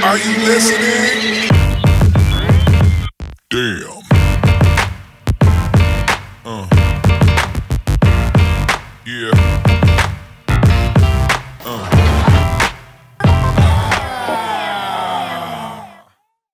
Are you listening? Damn. Yeah.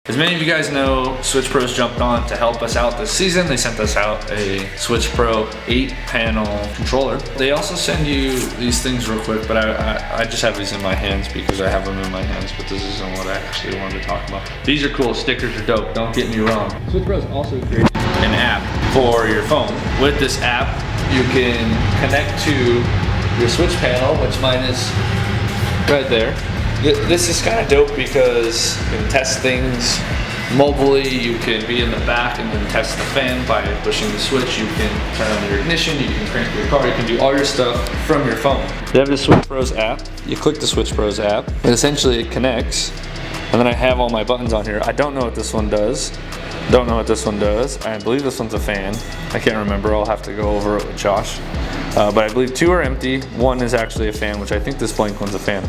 As many of you guys know, Switch Pros jumped on to help us out this season. They sent us out a Switch Pro 8-panel controller. They also send you these things real quick, but I just have these in my hands because I have them in my hands, but this isn't what I actually wanted to talk about. These are cool, stickers are dope, don't get me wrong. Switch Pros also created an app for your phone. With this app, you can connect to your Switch panel, which mine is right there. This is kind of dope because you can test things mobilely. You can be in the back and then test the fan by pushing the switch. You can turn on your ignition, you can crank your car, you can do all your stuff from your phone. They have the Switch Pros app. You click the Switch Pros app, and essentially it connects. And then I have all my buttons on here. I don't know what this one does. Don't know what this one does. I believe this one's a fan. I can't remember. I'll have to go over it with Josh. But I believe 2 are empty. 1 is actually a fan, which I think this blank one's a fan.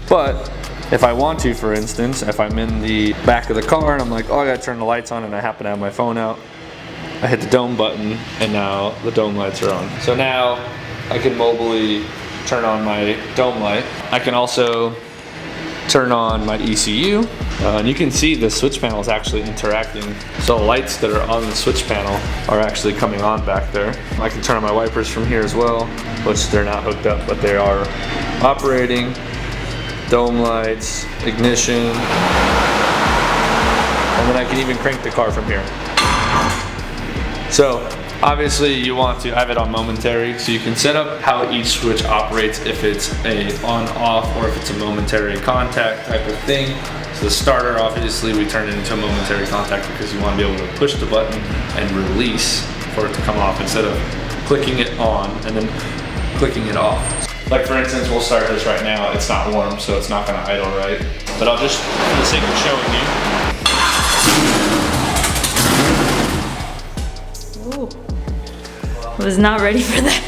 But if I want to, for instance, if I'm in the back of the car and I'm like, oh, I gotta turn the lights on, and I happen to have my phone out, I hit the dome button and now the dome lights are on. So now I can mobily turn on my dome light. I can also turn on my ECU, and you can see the switch panel is actually interacting. So lights that are on the switch panel are actually coming on back there. I can turn on my wipers from here as well, which they're not hooked up, but they are operating. Dome lights, ignition, and then I can even crank the car from here. So obviously you want to have it on momentary, so you can set up how each switch operates, if it's a on-off or if it's a momentary contact type of thing. So the starter, obviously we turn it into a momentary contact because you want to be able to push the button and release for it to come off instead of clicking it on and then clicking it off. Like for instance, we'll start this right now. It's not warm, so it's not gonna idle right. But I'll just, for the sake of showing you. Ooh. I was not ready for that.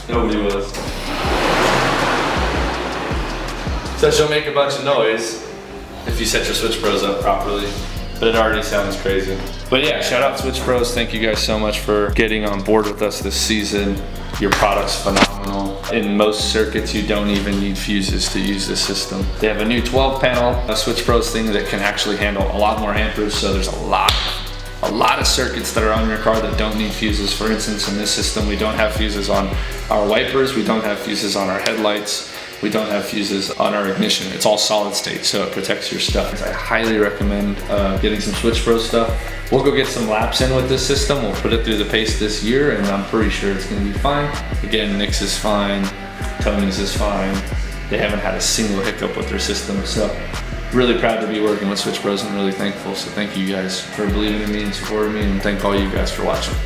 Nobody was. So she'll make a bunch of noise if you set your Switch Pros up properly, but it already sounds crazy. But yeah, shout out Switch Pros. Thank you guys so much for getting on board with us this season. Your product's phenomenal. In most circuits, you don't even need fuses to use this system. They have a new 12-panel Switch Pros thing that can actually handle a lot more amperage, so there's a lot of circuits that are on your car that don't need fuses. For instance, in this system, we don't have fuses on our wipers, we don't have fuses on our headlights, we don't have fuses on our ignition. It's all solid state, so it protects your stuff. I highly recommend getting some Switch Pro stuff. We'll go get some laps in with this system. We'll put it through the pace this year, and I'm pretty sure it's gonna be fine. Again, Nick's is fine, Tony's is fine. They haven't had a single hiccup with their system, so really proud to be working with Switch Pros and really thankful. So thank you guys for believing in me and supporting me, and thank all you guys for watching.